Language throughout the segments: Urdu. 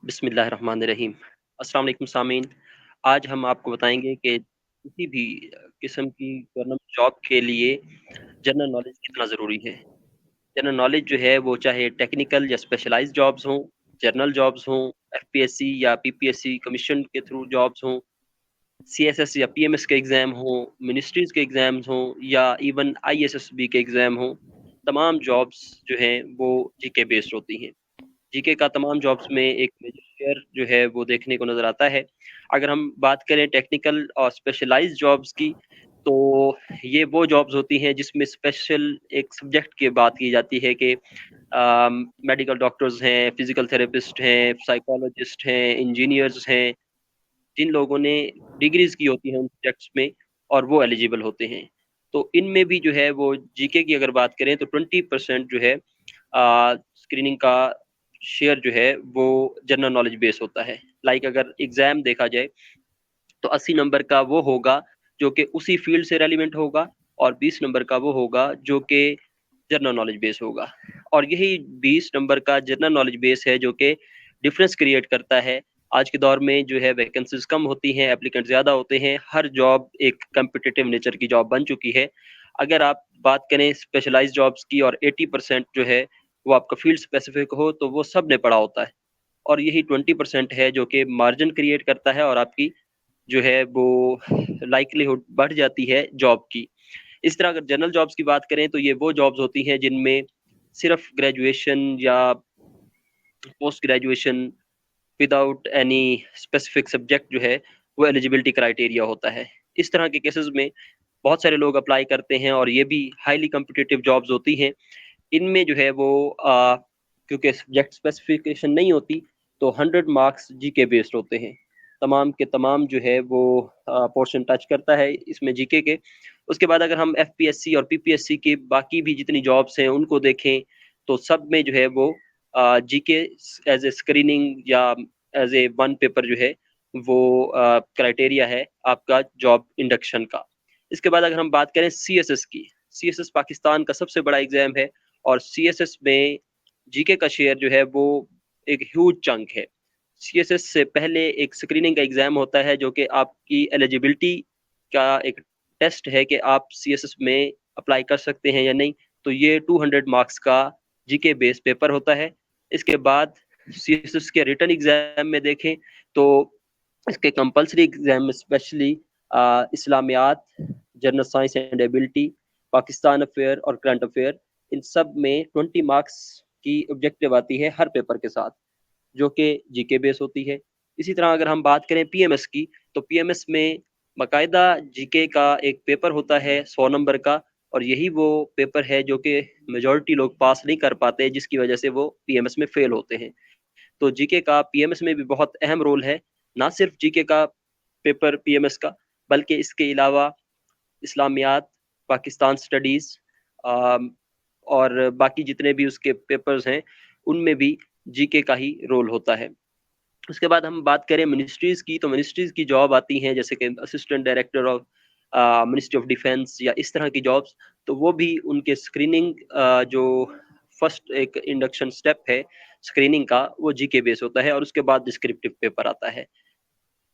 بسم اللہ الرحمن الرحیم۔ السلام علیکم سامعین، آج ہم آپ کو بتائیں گے کہ کسی بھی قسم کی گورنمنٹ جاب کے لیے جنرل نالج کتنا ضروری ہے۔ جنرل نالج جو ہے وہ چاہے ٹیکنیکل یا اسپیشلائز جابز ہوں، جرنل جابز ہوں، ایف پی ایس سی یا پی پی ایس سی کمیشن کے تھرو جابز ہوں، سی ایس ایس یا پی ایم ایس کے ایگزام ہوں، منسٹریز کے ایگزامز ہوں یا even I S S B کے ایگزام ہوں، تمام جابز جو ہیں وہ جی کے بیسڈ ہوتی ہیں۔ جی کے کا تمام جابس میں ایک میجر شیئر جو ہے وہ دیکھنے کو نظر آتا ہے۔ اگر ہم بات کریں ٹیکنیکل اور اسپیشلائز جابس کی، تو یہ وہ جابس ہوتی ہیں جس میں اسپیشل ایک سبجیکٹ کی بات کی جاتی ہے کہ میڈیکل ڈاکٹرز ہیں، فزیکل تھراپسٹ ہیں، سائیکالوجسٹ ہیں، انجینئرز ہیں، جن لوگوں نے ڈگریز کی ہوتی ہیں ان سبجیکٹس میں اور وہ ایلیجیبل ہوتے ہیں۔ تو ان میں بھی جو ہے وہ جی کے کی اگر بات کریں تو 20% جو ہے اسکریننگ کا شیئر جو ہے وہ جنرل نالج بیس ہوتا ہے۔ لائک اگر ایگزام دیکھا جائے تو 80 نمبر کا وہ ہوگا جو کہ اسی فیلڈ سے ریلیونٹ ہوگا، اور 20 نمبر کا وہ ہوگا جو کہ جنرل نالج بیس ہوگا۔ اور یہی 20 نمبر کا جنرل نالج بیس ہے جو کہ ڈفرینس کریٹ کرتا ہے۔ آج کے دور میں جو ہے ویکنسیز کم ہوتی ہیں، اپلیکنٹ زیادہ ہوتے ہیں، ہر جاب ایک کمپٹیٹیو نیچر کی جاب بن چکی ہے۔ اگر آپ بات کریں اسپیشلائز جابس کی اور 80% جو ہے وہ آپ کا فیلڈ اسپیسیفک ہو تو وہ سب نے پڑھا ہوتا ہے، اور یہی 20% ہے جو کہ مارجن کریٹ کرتا ہے اور آپ کی جو ہے وہ لائکلیہڈ بڑھ جاتی ہے جاب کی۔ اس طرح اگر جنرل جابس کی بات کریں تو یہ وہ جابس ہوتی ہیں جن میں صرف گریجویشن یا post graduation without any specific subject جو ہے وہ ایلیجیبلٹی کرائٹیریا ہوتا ہے۔ اس طرح کے کیسز میں بہت سارے لوگ اپلائی کرتے ہیں اور یہ بھی ہائیلی کمپٹیٹیو جابز ہوتی ہیں۔ ان میں جو ہے وہ کیونکہ سبجیکٹ اسپیسیفکیشن نہیں ہوتی تو 100 مارکس جی کے بیسڈ ہوتے ہیں۔ تمام کے تمام جو ہے وہ پورشن ٹچ کرتا ہے اس میں جی کے۔ اس کے بعد اگر ہم ایف پی ایس سی اور پی پی ایس سی کی باقی بھی جتنی جابس ہیں ان کو دیکھیں تو سب میں جو ہے وہ جی کے ایز اے اسکریننگ یا ایز اے ون پیپر جو ہے وہ کرائٹیریا ہے آپ کا جاب انڈکشن کا۔ اس کے بعد اگر ہم بات کریں سی ایس ایس کی، سی ایس ایس پاکستان کا سب سے بڑا ایگزام ہے، اور سی ایس ایس میں جی کے کا شیئر جو ہے وہ ایک ہیوج چنک ہے۔ سی ایس ایس سے پہلے ایک اسکریننگ کا ایگزام ہوتا ہے جو کہ آپ کی ایلیجیبلٹی کا ایک ٹیسٹ ہے کہ آپ سی ایس ایس میں اپلائی کر سکتے ہیں یا نہیں۔ تو یہ 200 مارکس کا جی کے بیس پیپر ہوتا ہے۔ اس کے بعد سی ایس ایس کے ریٹن ایگزام میں دیکھیں تو اس کے کمپلسری ایگزام اسپیشلی اسلامیات، general science and ability, Pakistan affair اور کرنٹ افیئر، ان سب میں 20 مارکس کی آبجیکٹیو آتی ہے ہر پیپر کے ساتھ جو کہ جی کے بیس ہوتی ہے۔ اسی طرح اگر ہم بات کریں پی ایم ایس کی تو پی ایم ایس میں باقاعدہ جی کے کا ایک پیپر ہوتا ہے 100 نمبر کا، اور یہی وہ پیپر ہے جو کہ میجورٹی لوگ پاس نہیں کر پاتے جس کی وجہ سے وہ پی ایم ایس میں فیل ہوتے ہیں۔ تو جی کے کا پی ایم ایس میں بھی بہت اہم رول ہے، نہ صرف جی کے کا پیپر پی ایم ایس کا بلکہ اس کے علاوہ اسلامیات، پاکستان سٹڈیز اور باقی جتنے بھی اس کے پیپرز ہیں ان میں بھی جی کے کا ہی رول ہوتا ہے۔ اس کے بعد ہم بات کریں منسٹریز کی تو منسٹریز کی جاب آتی ہیں جیسے کہ assistant director of ministry of defence یا اس طرح کی جابس، تو وہ بھی ان کے اسکریننگ جو فرسٹ ایک انڈکشن سٹیپ ہے اسکریننگ کا وہ جی کے بیس ہوتا ہے، اور اس کے بعد ڈسکرپٹیو پیپر آتا ہے۔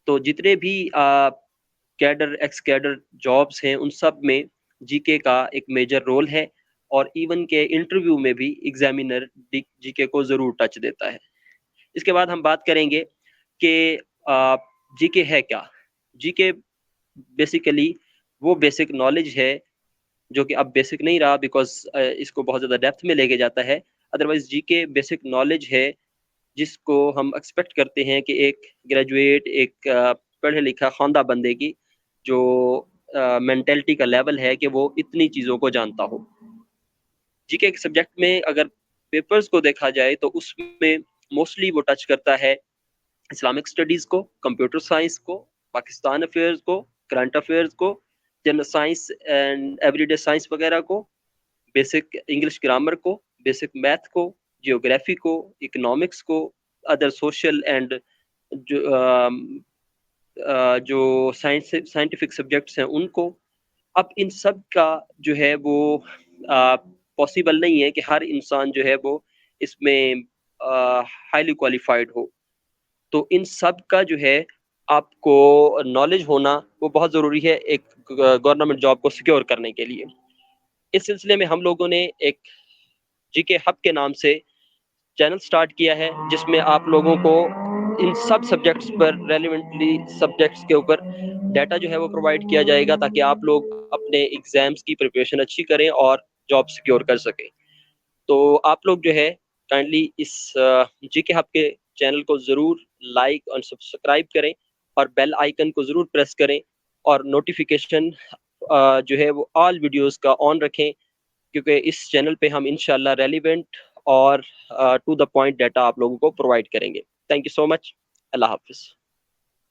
تو جتنے بھی کیڈر ایکس کیڈر جابس ہیں ان سب میں جی کے کا ایک میجر رول ہے، اور ایون کے انٹرویو میں بھی ایگزامینر جی کے کو ضرور ٹچ دیتا ہے۔ اس کے بعد ہم بات کریں گے کہ جی کے ہے کیا۔ جی کے بیسیکلی وہ بیسک نالج ہے جو کہ اب بیسک نہیں رہا بیکاز اس کو بہت زیادہ ڈیپتھ میں لے کے جاتا ہے۔ ادروائز جی کے بیسک نالج ہے جس کو ہم ایکسپیکٹ کرتے ہیں کہ ایک گریجویٹ، ایک پڑھے لکھا خواندہ بندے کی جو مینٹلٹی کا لیول ہے کہ وہ اتنی چیزوں کو جانتا ہو۔ جی کے سبجیکٹ میں اگر پیپرز کو دیکھا جائے تو اس میں موسٹلی وہ ٹچ کرتا ہے اسلامک اسٹڈیز کو، کمپیوٹر سائنس کو، پاکستان افیئرز کو، کرنٹ افیئرز کو، general science and every day science وغیرہ کو، بیسک انگلش گرامر کو، بیسک میتھ کو، جیوگرافی کو، اکنامکس کو، ادر سوشل اینڈ جو سائنٹیفک سبجیکٹس ہیں ان کو۔ اب ان سب کا جو ہے وہ پاسبل نہیں ہے کہ ہر انسان جو ہے وہ اس میں ہائیلی کوالیفائڈ ہو۔ تو ان سب کا جو ہے آپ کو نالج ہونا وہ بہت ضروری ہے ایک گورنمنٹ جاب کو سیکیور کرنے کے لیے. اس سلسلے میں ہم لوگوں نے ایک جی کے ہب کے نام سے چینل سٹارٹ کیا ہے، جس میں آپ لوگوں کو ان سب سبجیکٹس پر ریلیونٹلی سبجیکٹس کے اوپر ڈیٹا جو ہے وہ پرووائڈ کیا جائے گا، تاکہ آپ لوگ اپنے ایگزامس کی پریپریشن اچھی کریں اور جاب سیکیور کر سکیں. تو آپ لوگ جو ہے کائنڈلی اس جی کے ہب کے چینل کو ضرور لائک اور سبسکرائب کریں، اور بیل آئیکن کو ضرور پریس کریں، اور نوٹیفیکیشن جو ہے وہ آل ویڈیوز کا آن رکھیں، کیونکہ اس چینل پہ ہم انشاءاللہ ریلیونٹ اور ٹو دا پوائنٹ ڈیٹا آپ لوگوں کو پرووائڈ کریں گے. تھینک یو سو مچ. اللہ حافظ.